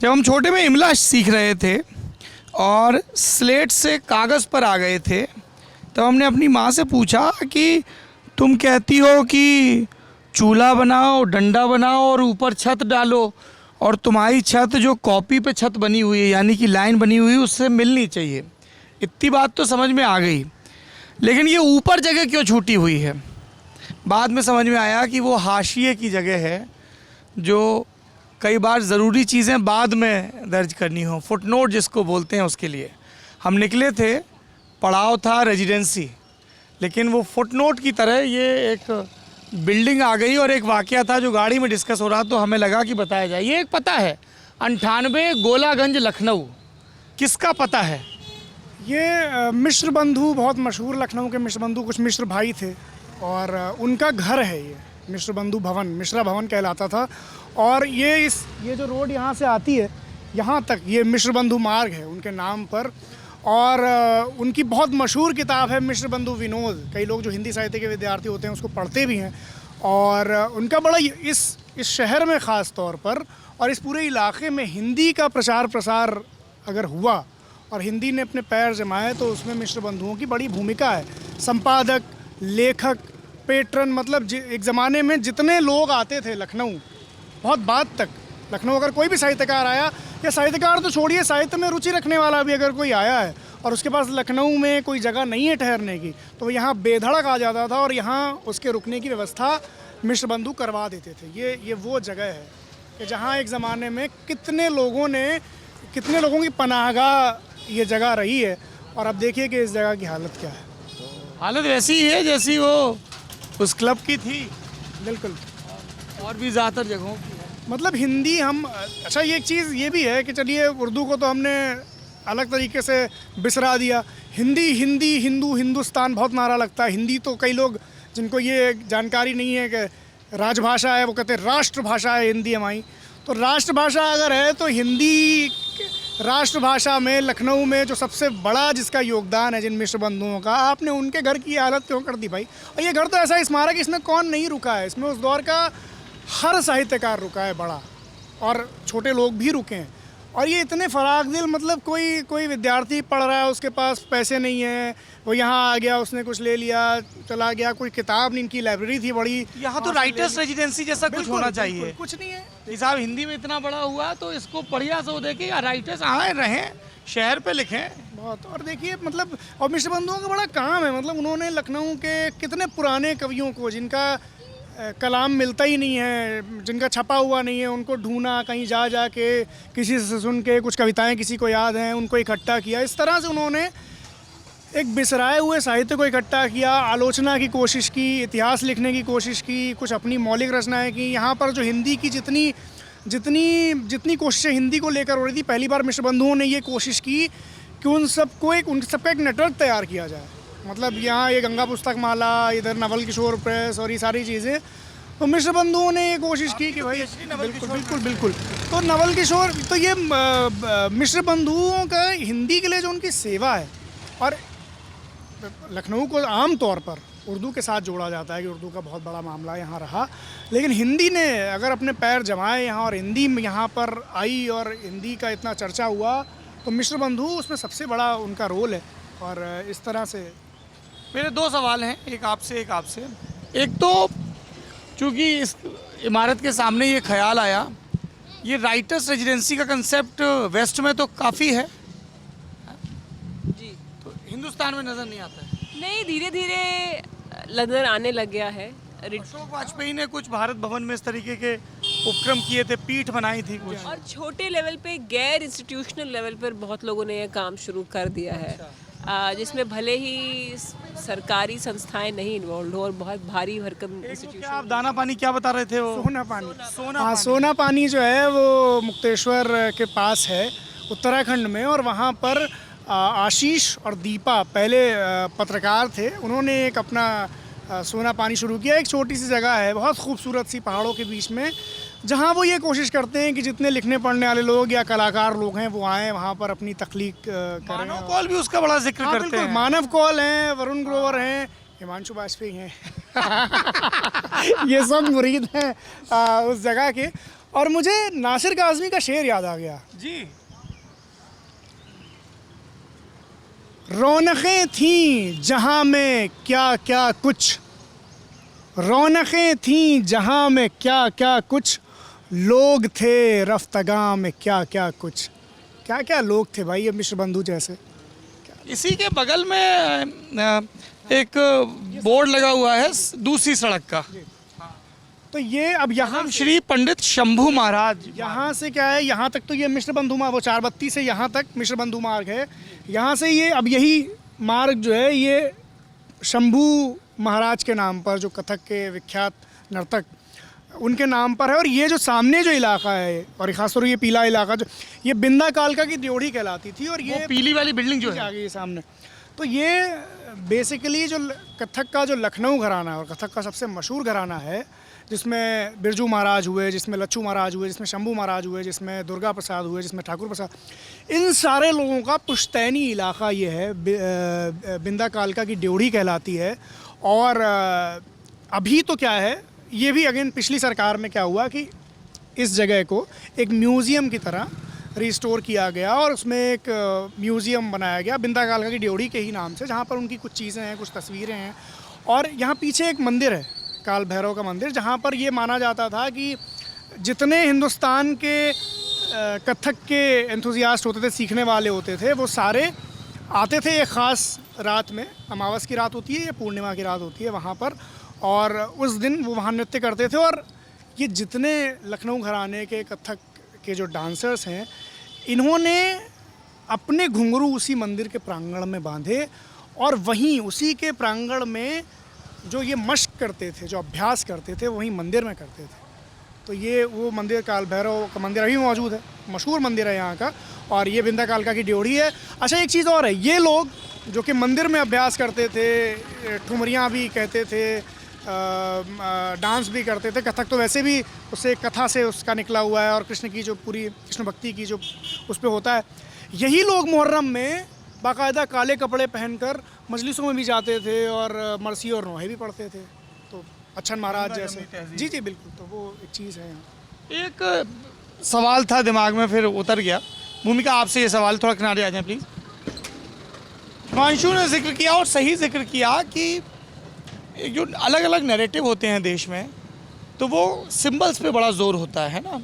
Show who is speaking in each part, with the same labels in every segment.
Speaker 1: जब हम छोटे में इमला सीख रहे थे और स्लेट से कागज़ पर आ गए थे, तब हमने अपनी माँ से पूछा कि तुम कहती हो कि चूल्हा बनाओ, डंडा बनाओ और ऊपर छत डालो, और तुम्हारी छत जो कॉपी पे छत बनी हुई है यानी कि लाइन बनी हुई है उससे मिलनी चाहिए। इतनी बात तो समझ में आ गई, लेकिन ये ऊपर जगह क्यों छूटी हुई है? बाद में समझ में आया कि वो हाशिए की जगह है, जो कई बार ज़रूरी चीज़ें बाद में दर्ज करनी हो, फुटनोट जिसको बोलते हैं, उसके लिए हम निकले थे। पड़ाव था रेजिडेंसी, लेकिन वो फुटनोट की तरह ये एक बिल्डिंग आ गई और एक वाकया था जो गाड़ी में डिस्कस हो रहा, तो हमें लगा कि बताया जाए। ये एक पता है 98 गोलागंज लखनऊ, किसका पता है?
Speaker 2: ये मिश्र बंधु, बहुत मशहूर लखनऊ के मिश्र बंधु, कुछ मिश्र भाई थे और उनका घर है ये मिश्र बंधु भवन, मिश्रा भवन कहलाता था। और ये जो रोड यहाँ से आती है यहाँ तक, ये मिश्र बंधु मार्ग है उनके नाम पर। और उनकी बहुत मशहूर किताब है मिश्र बंधु विनोद। कई लोग जो हिंदी साहित्य के विद्यार्थी होते हैं उसको पढ़ते भी हैं। और उनका बड़ा इस शहर में ख़ास तौर पर और इस पूरे इलाके में हिंदी का प्रचार प्रसार अगर हुआ और हिंदी ने अपने पैर जमाए तो उसमें मिश्र बंधुओं की बड़ी भूमिका है। संपादक, लेखक, पेट्रन, मतलब एक ज़माने में जितने लोग आते थे लखनऊ, बहुत बाद तक लखनऊ अगर कोई भी साहित्यकार आया, या साहित्यकार तो छोड़िए, साहित्य में रुचि रखने वाला भी अगर कोई आया है और उसके पास लखनऊ में कोई जगह नहीं है ठहरने की, तो वो यहाँ बेधड़क आ जाता था और यहाँ उसके रुकने की व्यवस्था मिश्र बंधु करवा देते थे। ये वो जगह है कि जहाँ एक ज़माने में कितने लोगों की पनाहगाह ये जगह रही है। और अब देखिए कि इस जगह की हालत क्या है।
Speaker 1: हालत वैसी ही है जैसी वो उस क्लब की थी।
Speaker 2: बिल्कुल,
Speaker 1: और भी ज़्यादातर जगहों की है।
Speaker 2: मतलब हिंदी हम, अच्छा ये एक चीज़ ये भी है कि चलिए उर्दू को तो हमने अलग तरीके से बिसरा दिया। हिंदी, हिंदी, हिंदू, हिंदुस्तान बहुत नारा लगता है। हिंदी तो कई लोग जिनको ये जानकारी नहीं है कि राजभाषा है, वो कहते हैं राष्ट्रभाषा है हिंदी हमारी। तो राष्ट्रभाषा अगर है तो हिंदी राष्ट्रभाषा में लखनऊ में जो सबसे बड़ा जिसका योगदान है जिन मिश्र बंधुओं का, आपने उनके घर की हालत क्यों कर दी भाई? और ये घर तो ऐसा स्मारक, इसमें कौन नहीं रुका है? इसमें उस दौर का हर साहित्यकार रुका है बड़ा, और छोटे लोग भी रुके हैं। और ये इतने फराग दिल, मतलब कोई विद्यार्थी पढ़ रहा है, उसके पास पैसे नहीं है, वो यहाँ आ गया, उसने कुछ ले लिया, चला गया, कोई किताब नहीं, इनकी लाइब्रेरी थी बड़ी।
Speaker 1: यहाँ तो राइटर्स रेजिडेंसी जैसा कुछ होना चाहिए।
Speaker 2: कुछ नहीं है
Speaker 1: कि साहब हिंदी में इतना बड़ा हुआ तो इसको बढ़िया से देखे राइटर्स आए रहें, शहर पे लिखें
Speaker 2: बहुत। और देखिए मतलब, और मिश्र बंधुओं का बड़ा काम है, मतलब उन्होंने लखनऊ के कितने पुराने कवियों को जिनका कलाम मिलता ही नहीं है, जिनका छपा हुआ नहीं है, उनको ढूंढा, कहीं जा के किसी से सुन के कुछ कविताएं किसी को याद हैं, उनको इकट्ठा किया। इस तरह से उन्होंने एक बिसराए हुए साहित्य को इकट्ठा किया, आलोचना की कोशिश की, इतिहास लिखने की कोशिश की, कुछ अपनी मौलिक रचनाएं की। यहाँ पर जो हिंदी की जितनी कोशिशें हिंदी को लेकर हो रही थी, पहली बार मिश्र बंधुओं ने ये कोशिश की कि उन सबका एक नेटवर्क तैयार किया जाए। मतलब यहाँ ये गंगा पुस्तक माला, इधर नवल किशोर प्रेस और ये सारी चीज़ें, तो मिश्र बंधुओं ने ये कोशिश की कि भाई बिल्कुल। तो नवल किशोर, तो ये मिश्र बंधुओं का हिंदी के लिए जो उनकी सेवा है, और लखनऊ को आम तौर पर उर्दू के साथ जोड़ा जाता है कि उर्दू का बहुत बड़ा मामला यहाँ रहा, लेकिन हिंदी ने अगर अपने पैर जमाए यहाँ और हिंदी यहाँ पर आई और हिंदी का इतना चर्चा हुआ, तो मिश्र बंधु उसमें सबसे बड़ा उनका रोल है। और इस तरह से
Speaker 1: मेरे दो सवाल हैं, एक आपसे एक आपसे। एक तो चूँकि इस इमारत के सामने ये ख्याल आया, ये राइटर्स रेजिडेंसी का कंसेप्ट वेस्ट में तो काफ़ी है
Speaker 3: जी,
Speaker 1: तो हिंदुस्तान में नज़र नहीं आता है।
Speaker 3: नहीं, धीरे धीरे नजर आने लग गया है।
Speaker 1: अशोक वाजपेयी ने कुछ भारत भवन में इस तरीके के उपक्रम किए थे, पीठ बनाई थी कुछ।
Speaker 3: और छोटे लेवल पे, गैर इंस्टीट्यूशनल लेवल पर बहुत लोगों ने ये काम शुरू कर दिया है, जिसमें भले ही सरकारी संस्थाएं नहीं इन्वॉल्व हो और बहुत भारी भरकम इंस्टीट्यूशन।
Speaker 1: आप दाना पानी क्या बता रहे थे? वो
Speaker 2: सोना पानी जो है वो मुक्तेश्वर के पास है उत्तराखंड में। और वहाँ पर आशीष और दीपा पहले पत्रकार थे, उन्होंने एक अपना सोना पानी शुरू किया। एक छोटी सी जगह है, बहुत खूबसूरत सी पहाड़ों के बीच में, जहाँ वो ये कोशिश करते हैं कि जितने लिखने पढ़ने वाले लोग या कलाकार लोग हैं वो आएँ वहाँ पर अपनी तख्लीक करें।
Speaker 1: मानव कौल भी उसका बड़ा जिक्र करते हैं।
Speaker 2: मानव कौल हैं, वरुण ग्रोवर हैं, हिमांशु वाजपेयी हैं ये सब मुरीद हैं उस जगह के। और मुझे नासिर काज़मी का शेर याद आ गया,
Speaker 1: जी।
Speaker 2: रौनकें थीं जहां में क्या क्या कुछ, रौनकें थीं जहां में क्या क्या कुछ, लोग थे रफ्तगां में क्या क्या कुछ। क्या क्या लोग थे भाई ये मिश्र बंधु जैसे।
Speaker 1: इसी के बगल में एक बोर्ड लगा हुआ है दूसरी सड़क का,
Speaker 2: तो ये अब यहाँ
Speaker 1: श्री पंडित शंभू महाराज।
Speaker 2: यहाँ से क्या है, यहाँ तक तो ये मिश्र बंधु मार्ग, वो 432 से यहाँ तक मिश्र बंधु मार्ग है। यहाँ से ये अब यही मार्ग जो है ये शंभू महाराज के नाम पर, जो कथक के विख्यात नर्तक, उनके नाम पर है। और ये जो सामने जो इलाका है, और खासतौर ये पीला इलाका जो, ये बिंदा कालका की ड्योढ़ी कहलाती थी। और ये
Speaker 1: पीली वाली बिल्डिंग जो है
Speaker 2: आगे सामने, तो ये बेसिकली जो कथक का जो लखनऊ घराना है, और कथक का सबसे मशहूर घराना है, जिसमें बिरजू महाराज हुए, जिसमें लच्छू महाराज हुए, जिसमें शंभू महाराज हुए, जिसमें दुर्गा प्रसाद हुए, जिसमें ठाकुर प्रसाद, इन सारे लोगों का पुश्तैनी इलाका ये है। बिंदा कालका की ड्योढ़ी कहलाती है। और अभी तो क्या है, ये भी अगेन पिछली सरकार में क्या हुआ कि इस जगह को एक म्यूज़ियम की तरह रिस्टोर किया गया, और उसमें एक म्यूज़ियम बनाया गया बिंदा कालका की ड्योढ़ी के ही नाम से, जहाँ पर उनकी कुछ चीज़ें हैं, कुछ तस्वीरें हैं। और यहाँ पीछे एक मंदिर है, काल भैरव का मंदिर, जहाँ पर ये माना जाता था कि जितने हिंदुस्तान के कथक के एंथुजियास्ट होते थे, सीखने वाले होते थे, वो सारे आते थे एक ख़ास रात में, अमावस की रात होती है या पूर्णिमा की रात होती है वहाँ पर, और उस दिन वो वहाँ नृत्य करते थे। और ये जितने लखनऊ घराने के कथक के जो डांसर्स हैं, इन्होंने अपने घुंघरू उसी मंदिर के प्रांगण में बांधे, और वहीं उसी के प्रांगण में जो ये मश्क करते थे, जो अभ्यास करते थे, वहीं मंदिर में करते थे। तो ये वो मंदिर काल भैरव का मंदिर अभी मौजूद है, मशहूर मंदिर है यहाँ का, और ये बिंदा कालका की ड्योढ़ी है। अच्छा, एक चीज़ और है, ये लोग जो कि मंदिर में अभ्यास करते थे, ठुमरियाँ भी कहते थे, डांस भी करते थे। कथक तो वैसे भी उससे कथा से उसका निकला हुआ है, और कृष्ण की जो पूरी कृष्ण भक्ति की जो उस पर होता है। यही लोग मुहर्रम में बाकायदा काले कपड़े पहनकर मजलिसों में भी जाते थे, और मरसी और नोहे भी पढ़ते थे। तो अच्छन महाराज जैसे, जी जी बिल्कुल, तो वो एक चीज़ है यहाँ।
Speaker 1: एक सवाल था दिमाग में, फिर उतर गया। भूमिका, आपसे ये सवाल, थोड़ा किनारे आ जाएं प्लीज़। हिमांशु ने जिक्र किया, और सही जिक्र किया, कि जो अलग अलग नैरेटिव होते हैं देश में, तो वो सिंबल्स पे बड़ा जोर होता है ना।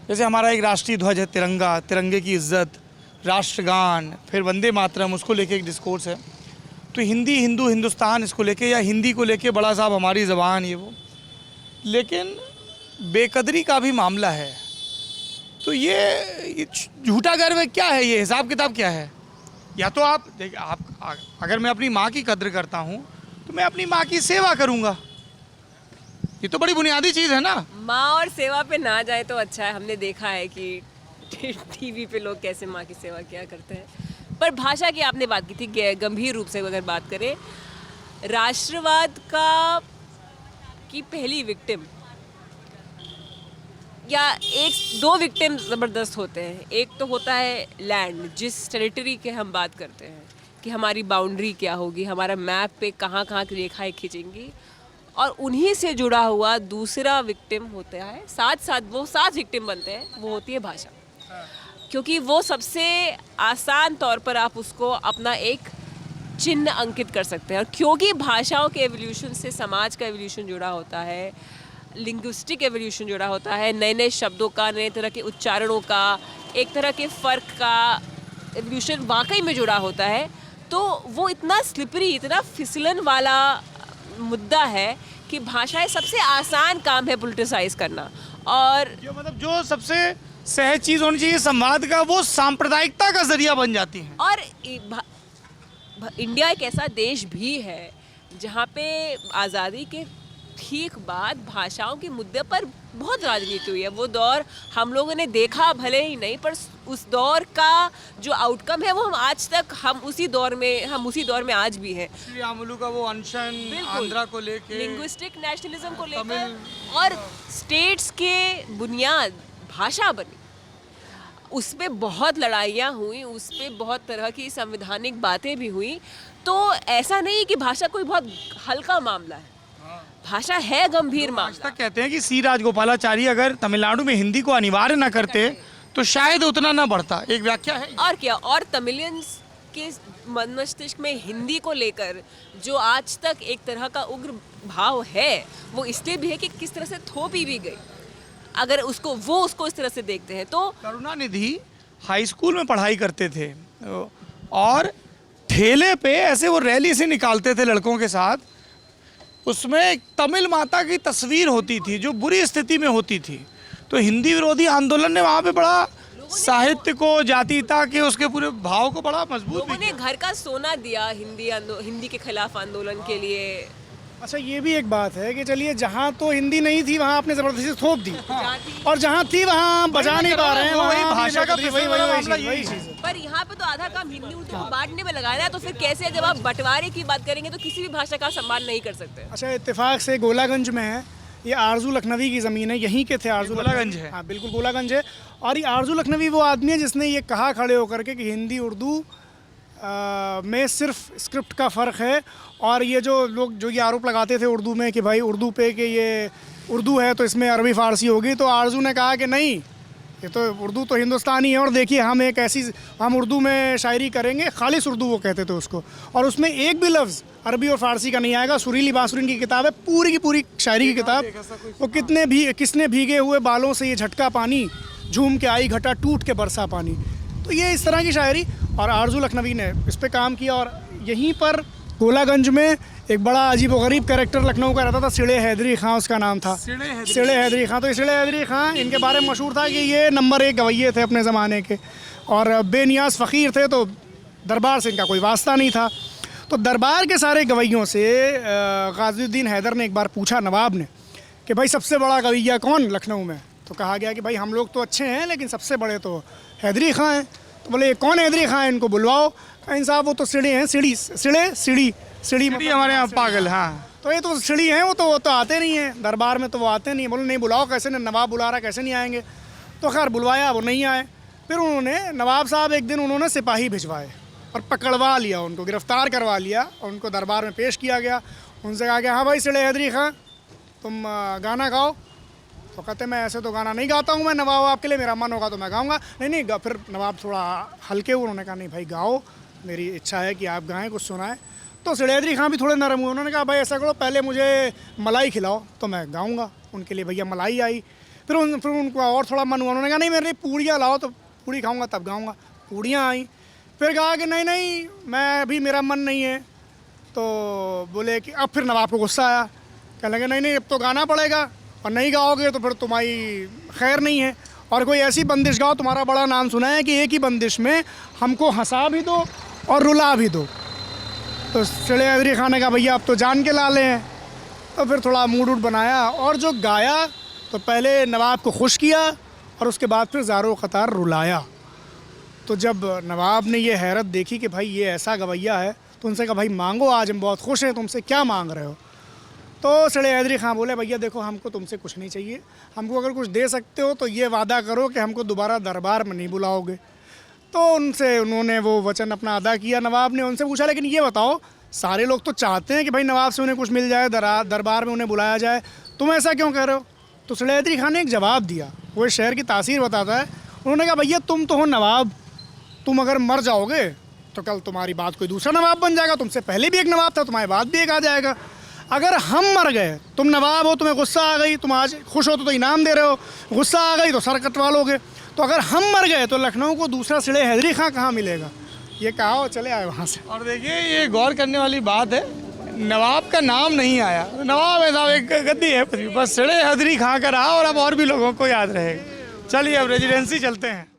Speaker 1: जैसे हमारा एक राष्ट्रीय ध्वज है तिरंगा, तिरंगे की इज्जत, राष्ट्रगान, फिर वंदे मातरम, उसको लेके एक डिस्कोर्स है। तो हिंदी, हिंदू, हिंदुस्तान, इसको लेके, या हिंदी को लेके बड़ा साहब हमारी ज़बान, ये वो। लेकिन बेकदरी का भी मामला है। तो ये झूठा गर्व है, क्या है ये हिसाब किताब क्या है? या तो आप देखिए, आप अगर मैं अपनी माँ की कद्र करता हूँ तो मैं अपनी माँ की सेवा करूँगा, ये तो बड़ी बुनियादी चीज़ है ना।
Speaker 3: माँ और सेवा पे ना जाए तो अच्छा है। हमने देखा है कि टीवी पे लोग कैसे माँ की सेवा किया करते हैं। पर भाषा की आपने बात की थी, गंभीर रूप से अगर बात करें, राष्ट्रवाद का की पहली विक्टिम, या एक दो विक्टिम ज़बरदस्त होते हैं। एक तो होता है लैंड, जिस टेरिटरी के हम बात करते हैं कि हमारी बाउंड्री क्या होगी, हमारा मैप पे कहाँ कहाँ की रेखाएं खींचेंगी, और उन्हीं से जुड़ा हुआ दूसरा विक्टिम होता है। साथ साथ वो 7 विक्टिम बनते हैं, वो होती है भाषा। क्योंकि वो सबसे आसान तौर पर आप उसको अपना एक चिन्ह अंकित कर सकते हैं। और क्योंकि भाषाओं के एवोल्यूशन से समाज का एवोल्यूशन जुड़ा होता है, लिंग्विस्टिक एवोल्यूशन जुड़ा होता है, नए नए शब्दों का, नए तरह के उच्चारणों का, एक तरह के फ़र्क का एवोल्यूशन वाकई में जुड़ा होता है। तो वो इतना स्लिपरी, इतना फिसलन वाला मुद्दा है कि भाषाएं सबसे आसान काम है पोलिटिसाइज करना। और
Speaker 1: जो सबसे सहज चीज़ होनी चाहिए संवाद का, वो सांप्रदायिकता का जरिया बन जाती है।
Speaker 3: और इंडिया एक ऐसा देश भी है जहाँ पे आज़ादी के ठीक बाद भाषाओं के मुद्दे पर बहुत राजनीति हुई है। वो दौर हम लोगों ने देखा भले ही नहीं, पर उस दौर का जो आउटकम है वो हम उसी दौर में आज भी हैं।
Speaker 1: श्री आमुलू का वो अनशन आंध्रा को लेके,
Speaker 3: लिंग्विस्टिक नेशनलिज्म को लेकर, और स्टेट्स के बुनियाद भाषा बनी, उस पर बहुत लड़ाइयाँ हुई, उस पर बहुत तरह की संवैधानिक बातें भी हुई। तो ऐसा नहीं कि भाषा कोई बहुत हल्का मामला है। भाषा है गंभीर
Speaker 1: आज
Speaker 3: मामला।
Speaker 1: तक कहते हैं कि सी राजगोपालाचारी अगर तमिलनाडु में हिंदी को अनिवार्य ना करते तो शायद उतना ना बढ़ता, एक व्याख्या है।
Speaker 3: और क्या, और तमिलियंस के मन मस्तिष्क में हिंदी को लेकर जो आज तक एक तरह का उग्र भाव है, वो इसलिए भी है कि किस तरह से थोपी भी गई। अगर उसको इस तरह से देखते हैं तो
Speaker 1: करुणानिधि हाई स्कूल में पढ़ाई करते थे और ठेले पे ऐसे वो रैली से निकालते थे लड़कों के साथ, उसमें एक तमिल माता की तस्वीर होती थी जो बुरी स्थिति में होती थी। तो हिंदी विरोधी आंदोलन ने वहाँ पे बड़ा साहित्य को, जातीयता के उसके पूरे भाव को बड़ा मजबूत
Speaker 3: लोगों ने घर का सोना दिया हिंदी के खिलाफ आंदोलन के लिए।
Speaker 2: अच्छा, ये भी एक बात है कि चलिए जहाँ तो हिंदी नहीं थी वहाँ आपने ज़बरदस्ती थोप दी, और जहाँ थी वहाँ बजा नहीं पा रहे हैं,
Speaker 1: वही
Speaker 2: वहाँ
Speaker 1: भाषा का
Speaker 2: वही चीज़ है।
Speaker 3: पर यहाँ पे तो आधा काम हिंदी उर्दू को बांटने में लगाना है, तो फिर कैसे जब आप बंटवारे की बात करेंगे तो किसी भी भाषा का सम्मान नहीं कर सकते।
Speaker 2: अच्छा, इत्तेफाक से गोलागंज में है, ये आरजू लखनवी की ज़मीन है, यहीं के थे आरजू
Speaker 1: गोलागंज है।
Speaker 2: हाँ बिल्कुल गोलागंज है। और ये आरजू लखनवी वो आदमी है जिसने ये कहा खड़े होकर के कि हिंदी उर्दू में सिर्फ स्क्रिप्ट का फ़र्क है, और ये जो लोग जो ये आरोप लगाते थे उर्दू में कि भाई उर्दू पे कि ये उर्दू है तो इसमें अरबी फ़ारसी होगी, तो आरजू ने कहा कि नहीं, ये तो उर्दू तो हिंदुस्तानी है, और देखिए हम उर्दू में शायरी करेंगे, खालिस उर्दू वो कहते थे उसको, और उसमें एक भी लफ्ज़ अरबी और फ़ारसी का नहीं आएगा। सुरीली बासुरीन की किताब है, पूरी की पूरी शायरी की किताब। वो किसने भीगे हुए बालों से ये झटका पानी, झूम के आई घटा टूट के बरसा पानी। तो ये इस तरह की शायरी, और आरजू लखनवी ने इस पर काम किया। और यहीं पर गोलागंज में एक बड़ा अजीब व गरीब कैरेक्टर लखनऊ का रहता था, सिड़े हैदरी खां उसका नाम था, सिड़े हैदरी खां। तो ये सिड़े हैदरी खां, इनके बारे में मशहूर था कि ये नंबर 1 गवैये थे अपने ज़माने के, और बेनियाज फ़कीर थे, तो दरबार से इनका कोई वास्ता नहीं था। तो दरबार के सारे गवैयों से गाज़ीउद्दीन हैदर ने एक बार पूछा नवाब ने कि भाई सबसे बड़ा गवैया कौन लखनऊ में? तो कहा गया कि भाई हम लोग तो अच्छे हैं लेकिन सबसे बड़े तो हैदरी खां हैं। तो बोले कौन हैदरी खां है, इनको बुलवाओ। कहा साहब वो तो सीढ़ी हैं, सीढ़ी
Speaker 1: हमारे यहाँ पागल। हाँ,
Speaker 2: तो ये तो सीढ़ी हैं, वो तो आते नहीं हैं दरबार में, तो वो आते नहीं। बोले नहीं बुलाओ, कैसे नहीं, नवाब बुला रहा, कैसे नहीं आएंगे? तो खैर बुलवाया, वो नहीं आए। फिर उन्होंने नवाब साहब एक दिन उन्होंने सिपाही भिजवाए और पकड़वा लिया उनको, गिरफ़्तार करवा लिया, और उनको दरबार में पेश किया गया। उनसे कहा गया हाँ भाई सिड़े हैदरी खां, तुम गाना गाओ। तो कहते मैं ऐसे तो गाना नहीं गाता हूँ, मैं नवाब आपके लिए, मेरा मन होगा तो मैं गाऊंगा। नहीं, फिर नवाब थोड़ा हल्के हुए, उन्होंने कहा नहीं भाई गाओ, मेरी इच्छा है कि आप गाएं, कुछ सुनाएं। तो सिड़े हैदरी खां भी थोड़े नरम हुए, उन्होंने कहा भाई ऐसा करो पहले मुझे मलाई खिलाओ तो मैं गाऊंगा। उनके लिए भैया मलाई आई। फिर उनको और थोड़ा मन हुआ, उन्होंने कहा नहीं मेरे लिए पूड़ियाँ लाओ तो पूड़ी खाऊंगा तब गाऊंगा। पूड़ियाँ आई। फिर कहा कि नहीं मैं अभी, मेरा मन नहीं है। तो बोले कि अब फिर नवाब को गुस्सा आया, कहने लगे नहीं अब तो गाना पड़ेगा, और नहीं गाओगे तो फिर तुम्हारी खैर नहीं है, और कोई ऐसी बंदिश गाओ, तुम्हारा बड़ा नाम सुना है कि एक ही बंदिश में हमको हंसा भी दो और रुला भी दो। तो सिड़े हैदरी खां ने कहा भैया अब तो जान के लाले हैं। तो फिर थोड़ा मूड वूड बनाया, और जो गाया तो पहले नवाब को खुश किया और उसके बाद फिर ज़ारो क़तार रुलाया। तो जब नवाब ने ये हैरत देखी कि भाई ये ऐसा गवैया है, तो उनसे कहा भाई मांगो, आज हम बहुत खुश हैं, तुमसे क्या मांग रहे हो? तो सिड़े हैदरी खां बोले भैया देखो हमको तुमसे कुछ नहीं चाहिए, हमको अगर कुछ दे सकते हो तो ये वादा करो कि हमको दोबारा दरबार में नहीं बुलाओगे। तो उन्होंने वो वचन अपना अदा किया। नवाब ने उनसे पूछा लेकिन ये बताओ, सारे लोग तो चाहते हैं कि भाई नवाब से उन्हें कुछ मिल जाए, दरबार में उन्हें बुलाया जाए, तुम ऐसा क्यों कह रहे हो? तो सिड़े हैदरी खां ने एक जवाब दिया, वो इस शहर की तासीर बताता है। उन्होंने कहा भैया तुम तो हो नवाब, तुम अगर मर जाओगे तो कल तुम्हारी बात कोई दूसरा नवाब बन जाएगा, तुमसे पहले भी एक नवाब था, तुम्हारी बात भी एक आ जाएगा। अगर हम मर गए, तुम नवाब हो, तुम्हें गुस्सा आ गई, तुम आज खुश हो तो इनाम दे रहे हो, गुस्सा आ गई तो सर कटवा लोगे, तो अगर हम मर गए तो लखनऊ को दूसरा सिड़े हैदरी खां कहाँ मिलेगा? ये कहा और चले आए वहाँ से।
Speaker 1: और देखिए ये गौर करने वाली बात है, नवाब का नाम नहीं आया। नवाब ऐसा एक गद्दी है, बस सिड़े हैदरी खां का रहा, और अब और भी लोगों को याद रहेगा। चलिए अब रेजिडेंसी चलते हैं।